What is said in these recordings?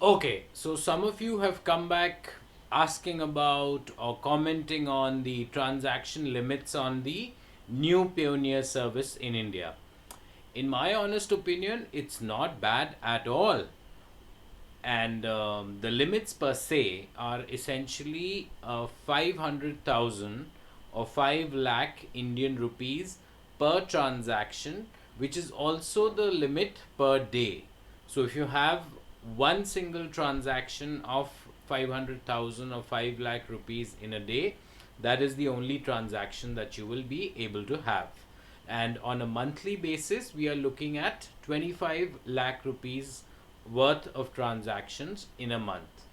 Okay, so some of you have come back asking about or commenting on the transaction limits on the new Payoneer service in India. In my honest opinion, it's not bad at all. And the limits per se are essentially 500,000 or 5 lakh Indian rupees per transaction, which is also the limit per day. So if you have one single transaction of 500,000 or 5 lakh rupees in a day, that is the only transaction that you will be able to have. And on a monthly basis, we are looking at 25 lakh rupees worth of transactions in a month.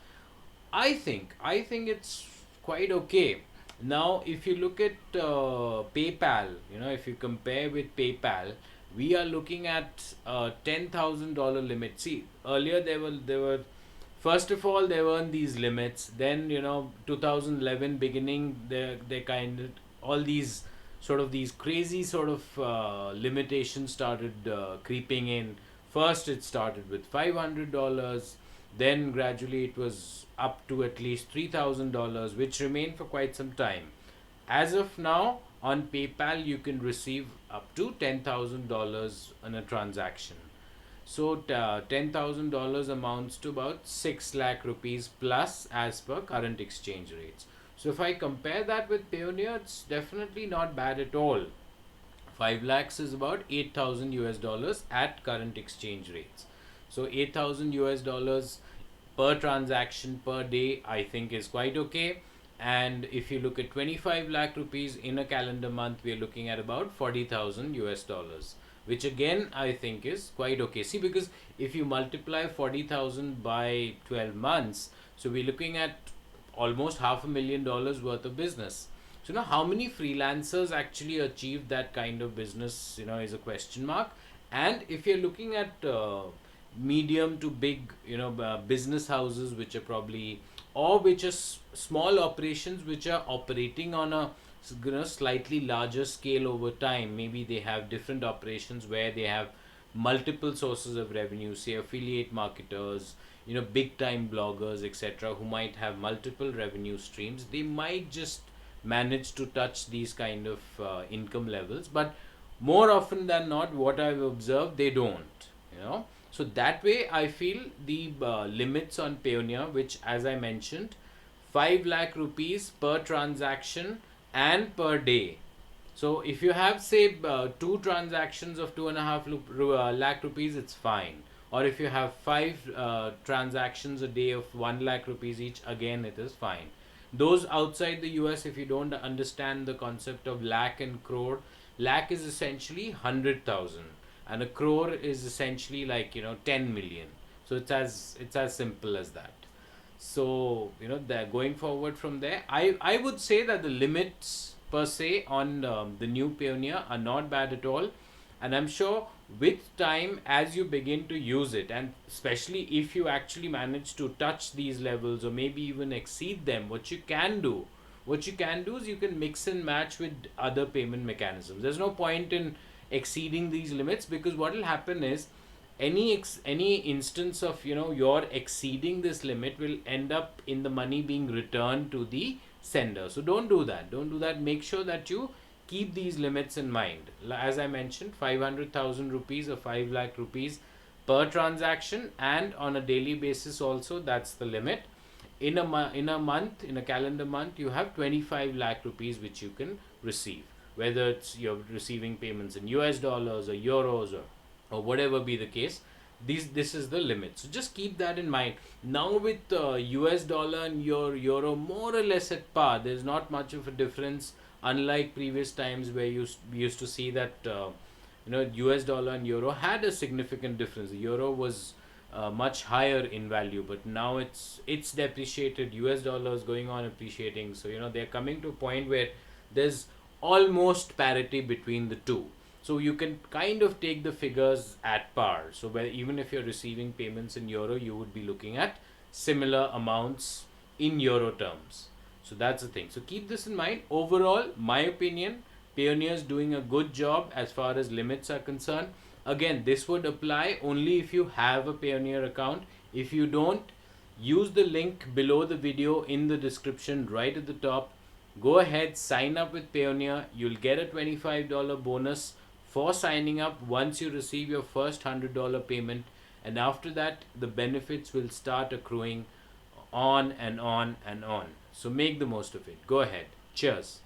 I think it's quite okay. Now, if you look at PayPal, if you compare with PayPal, we are looking at $10,000 limit. See, earlier there were first of all there weren't these limits. Then 2011 beginning, they kind of all these sort of these crazy sort of limitations started creeping in. First, it started with $500, then gradually it was up to at least $3,000, which remained for quite some time. As of now, on PayPal, you can receive up to $10,000 on a transaction. So $10,000 amounts to about 6 lakh rupees plus as per current exchange rates. So if I compare that with Payoneer, it's definitely not bad at all. 5 lakhs is about 8,000 US dollars at current exchange rates. So 8,000 US dollars per transaction per day, I think is quite okay. And if you look at 25 lakh rupees in a calendar month, we are looking at about 40,000 US dollars, which again I think is quite okay. See, because if you multiply 40,000 by 12 months, so we're looking at almost $500,000 worth of business. So now how many freelancers actually achieve that kind of business, is a question mark. And if you're looking at medium to big, business houses, which are probably, or which are small operations which are operating on a slightly larger scale over time. Maybe they have different operations where they have multiple sources of revenue, say affiliate marketers, big time bloggers, etc., who might have multiple revenue streams. They might just manage to touch these kind of income levels, but more often than not, what I've observed, they don't. So that way, I feel the limits on Payoneer, which, as I mentioned, 5 lakh rupees per transaction and per day. So if you have, say, two transactions of 2.5 lakh rupees, it's fine. Or if you have five transactions a day of 1 lakh rupees each, again it is fine. Those outside the US, if you don't understand the concept of lakh and crore, lakh is essentially 100,000, and a crore is essentially like 10 million. So it's as simple as that. So going forward from there, I would say that the limits per se on the new Payoneer are not bad at all. And I'm sure with time, as you begin to use it, and especially if you actually manage to touch these levels or maybe even exceed them, what you can do is you can mix and match with other payment mechanisms. There's no point in exceeding these limits, because what will happen is any instance of your exceeding this limit will end up in the money being returned to the sender. So don't do that. Make sure that you keep these limits in mind. As I mentioned, 500,000 rupees or 5 lakh rupees per transaction, and on a daily basis also, that's the limit. In a calendar month, you have 25 lakh rupees which you can receive, whether it's you're receiving payments in US dollars or euros, or whatever be the case. This is the limit, so just keep that in mind. Now with US dollar and your euro more or less at par, there's not much of a difference, unlike previous times where we used to see that US dollar and euro had a significant difference. The euro was much higher in value, but now it's depreciated. US dollar is going on appreciating, so they're coming to a point where there's almost parity between the two. So you can kind of take the figures at par. So where even if you're receiving payments in euro, you would be looking at similar amounts in euro terms. So that's the thing. So keep this in mind. Overall, my opinion, Payoneer is doing a good job as far as limits are concerned. Again, this would apply only if you have a Payoneer account. If you don't, Use the link below the video in the description right at the top. Go ahead, sign up with Payoneer. You'll get a $25 bonus for signing up once you receive your first $100 payment. And after that, the benefits will start accruing on and on and on. So make the most of it. Go ahead. Cheers.